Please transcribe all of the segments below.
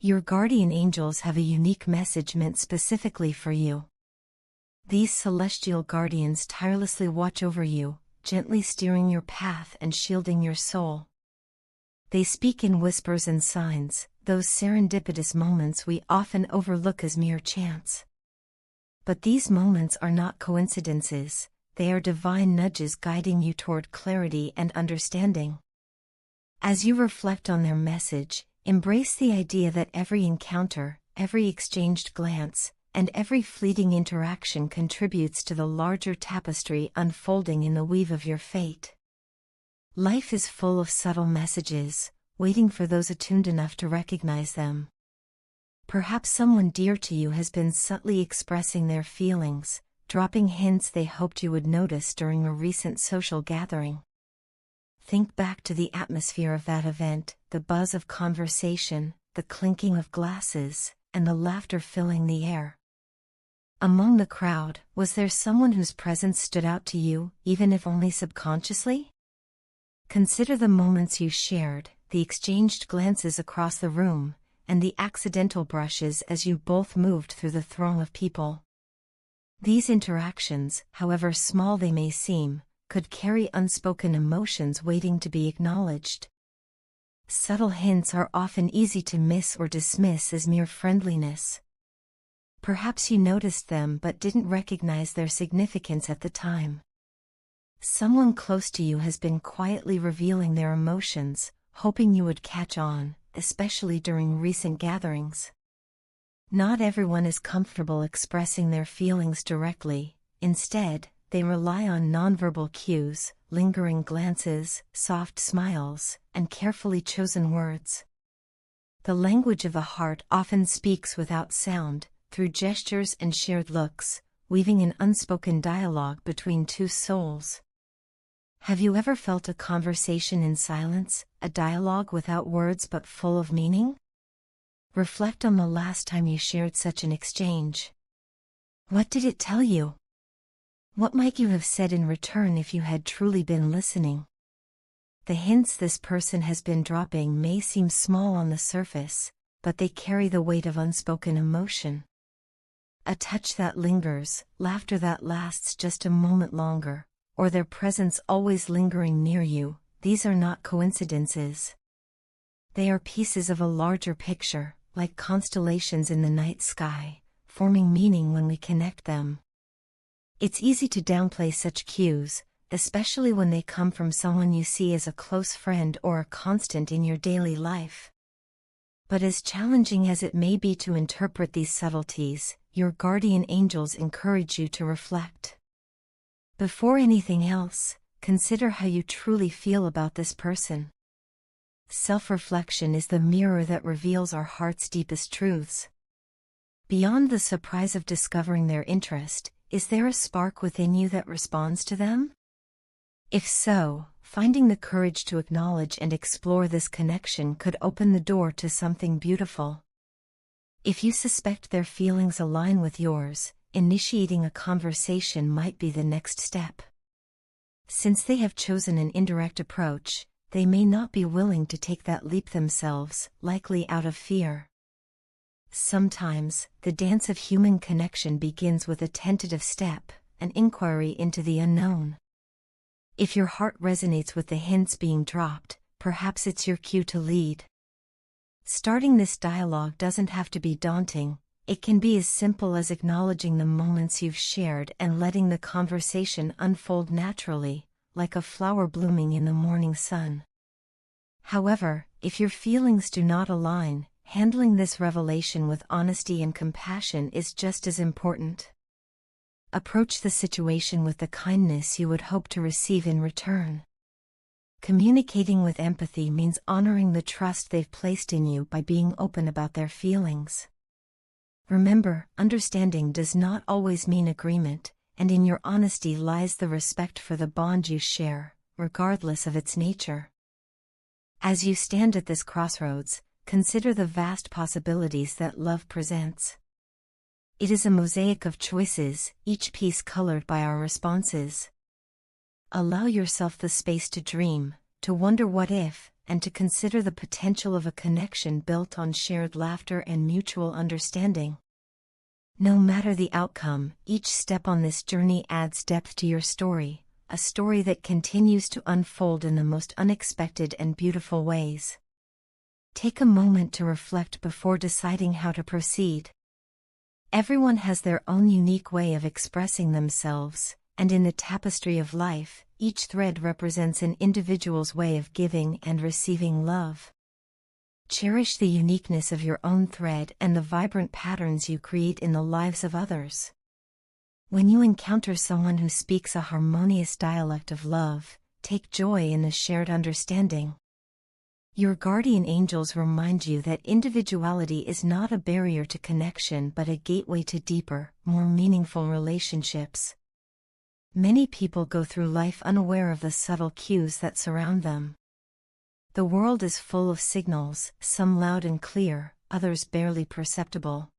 Your guardian angels have a unique message meant specifically for you. These celestial guardians tirelessly watch over you, gently steering your path and shielding your soul. They speak in whispers and signs, those serendipitous moments we often overlook as mere chance. But these moments are not coincidences, they are divine nudges guiding you toward clarity and understanding. As you reflect on their message, embrace the idea that every encounter, every exchanged glance, and every fleeting interaction contributes to the larger tapestry unfolding in the weave of your fate. Life is full of subtle messages, waiting for those attuned enough to recognize them. Perhaps someone dear to you has been subtly expressing their feelings, dropping hints they hoped you would notice during a recent social gathering. Think back to the atmosphere of that event, the buzz of conversation, the clinking of glasses, and the laughter filling the air. Among the crowd, was there someone whose presence stood out to you, even if only subconsciously? Consider the moments you shared, the exchanged glances across the room, and the accidental brushes as you both moved through the throng of people. These interactions, however small they may seem, could carry unspoken emotions waiting to be acknowledged. Subtle hints are often easy to miss or dismiss as mere friendliness. Perhaps you noticed them but didn't recognize their significance at the time. Someone close to you has been quietly revealing their emotions, hoping you would catch on, especially during recent gatherings. Not everyone is comfortable expressing their feelings directly. Instead, they rely on nonverbal cues, lingering glances, soft smiles, and carefully chosen words. The language of the heart often speaks without sound, through gestures and shared looks, weaving an unspoken dialogue between two souls. Have you ever felt a conversation in silence, a dialogue without words but full of meaning? Reflect on the last time you shared such an exchange. What did it tell you? What might you have said in return if you had truly been listening? The hints this person has been dropping may seem small on the surface, but they carry the weight of unspoken emotion. A touch that lingers, laughter that lasts just a moment longer, or their presence always lingering near you, these are not coincidences. They are pieces of a larger picture, like constellations in the night sky, forming meaning when we connect them. It's easy to downplay such cues, especially when they come from someone you see as a close friend or a constant in your daily life. But as challenging as it may be to interpret these subtleties, your guardian angels encourage you to reflect. Before anything else, consider how you truly feel about this person. Self-reflection is the mirror that reveals our heart's deepest truths. Beyond the surprise of discovering their interest, is there a spark within you that responds to them? If so, finding the courage to acknowledge and explore this connection could open the door to something beautiful. If you suspect their feelings align with yours, initiating a conversation might be the next step. Since they have chosen an indirect approach, they may not be willing to take that leap themselves, likely out of fear. Sometimes, the dance of human connection begins with a tentative step, an inquiry into the unknown. If your heart resonates with the hints being dropped, perhaps it's your cue to lead. Starting this dialogue doesn't have to be daunting. It can be as simple as acknowledging the moments you've shared and letting the conversation unfold naturally, like a flower blooming in the morning sun. However, if your feelings do not align, handling this revelation with honesty and compassion is just as important. Approach the situation with the kindness you would hope to receive in return. Communicating with empathy means honoring the trust they've placed in you by being open about their feelings. Remember, understanding does not always mean agreement, and in your honesty lies the respect for the bond you share, regardless of its nature. As you stand at this crossroads, consider the vast possibilities that love presents. It is a mosaic of choices, each piece colored by our responses. Allow yourself the space to dream, to wonder what if, and to consider the potential of a connection built on shared laughter and mutual understanding. No matter the outcome, each step on this journey adds depth to your story, a story that continues to unfold in the most unexpected and beautiful ways. Take a moment to reflect before deciding how to proceed. Everyone has their own unique way of expressing themselves, and in the tapestry of life, each thread represents an individual's way of giving and receiving love. Cherish the uniqueness of your own thread and the vibrant patterns you create in the lives of others. When you encounter someone who speaks a harmonious dialect of love, take joy in the shared understanding. Your guardian angels remind you that individuality is not a barrier to connection but a gateway to deeper, more meaningful relationships. Many people go through life unaware of the subtle cues that surround them. The world is full of signals, some loud and clear, others barely perceptible.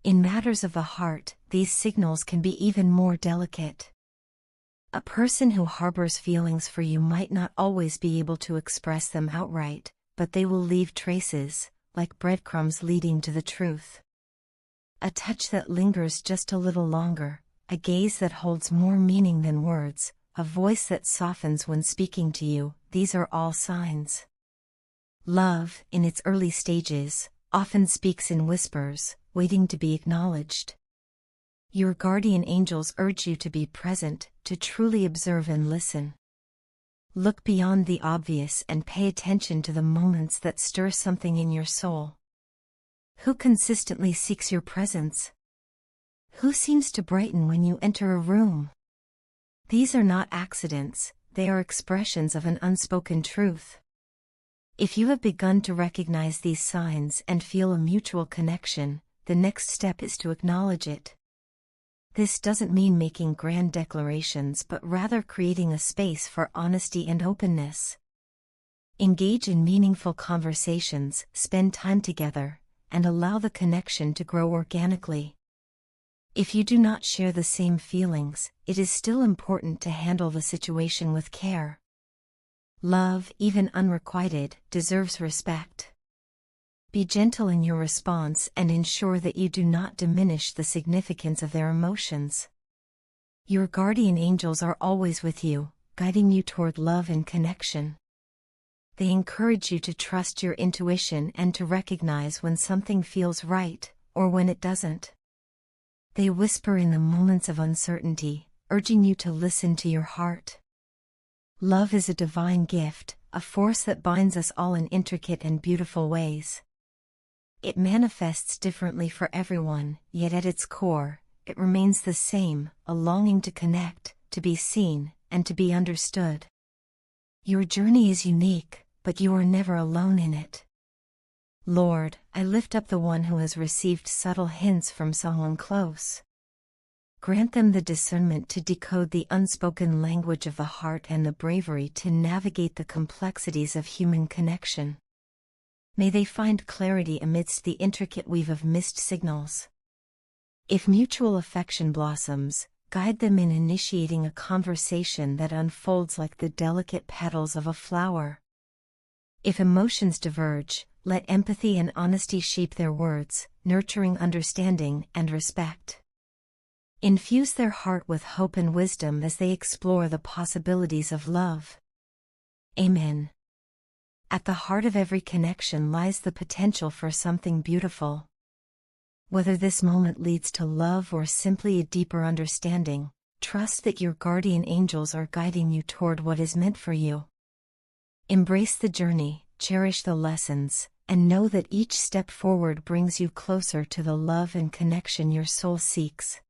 In matters of the heart, these signals can be even more delicate. A person who harbors feelings for you might not always be able to express them outright, but they will leave traces, like breadcrumbs leading to the truth. A touch that lingers just a little longer, a gaze that holds more meaning than words, a voice that softens when speaking to you, these are all signs. Love, in its early stages, often speaks in whispers, waiting to be acknowledged. Your guardian angels urge you to be present, to truly observe and listen. Look beyond the obvious and pay attention to the moments that stir something in your soul. Who consistently seeks your presence? Who seems to brighten when you enter a room? These are not accidents, they are expressions of an unspoken truth. If you have begun to recognize these signs and feel a mutual connection, the next step is to acknowledge it. This doesn't mean making grand declarations but rather creating a space for honesty and openness. Engage in meaningful conversations, spend time together, and allow the connection to grow organically. If you do not share the same feelings, it is still important to handle the situation with care. Love, even unrequited, deserves respect. Be gentle in your response and ensure that you do not diminish the significance of their emotions. Your guardian angels are always with you, guiding you toward love and connection. They encourage you to trust your intuition and to recognize when something feels right, or when it doesn't. They whisper in the moments of uncertainty, urging you to listen to your heart. Love is a divine gift, a force that binds us all in intricate and beautiful ways. It manifests differently for everyone, yet at its core, it remains the same, a longing to connect, to be seen, and to be understood. Your journey is unique, but you are never alone in it. Lord, I lift up the one who has received subtle hints from someone close. Grant them the discernment to decode the unspoken language of the heart and the bravery to navigate the complexities of human connection. May they find clarity amidst the intricate weave of missed signals. If mutual affection blossoms, guide them in initiating a conversation that unfolds like the delicate petals of a flower. If emotions diverge, let empathy and honesty shape their words, nurturing understanding and respect. Infuse their heart with hope and wisdom as they explore the possibilities of love. Amen. At the heart of every connection lies the potential for something beautiful. Whether this moment leads to love or simply a deeper understanding, trust that your guardian angels are guiding you toward what is meant for you. Embrace the journey, cherish the lessons, and know that each step forward brings you closer to the love and connection your soul seeks.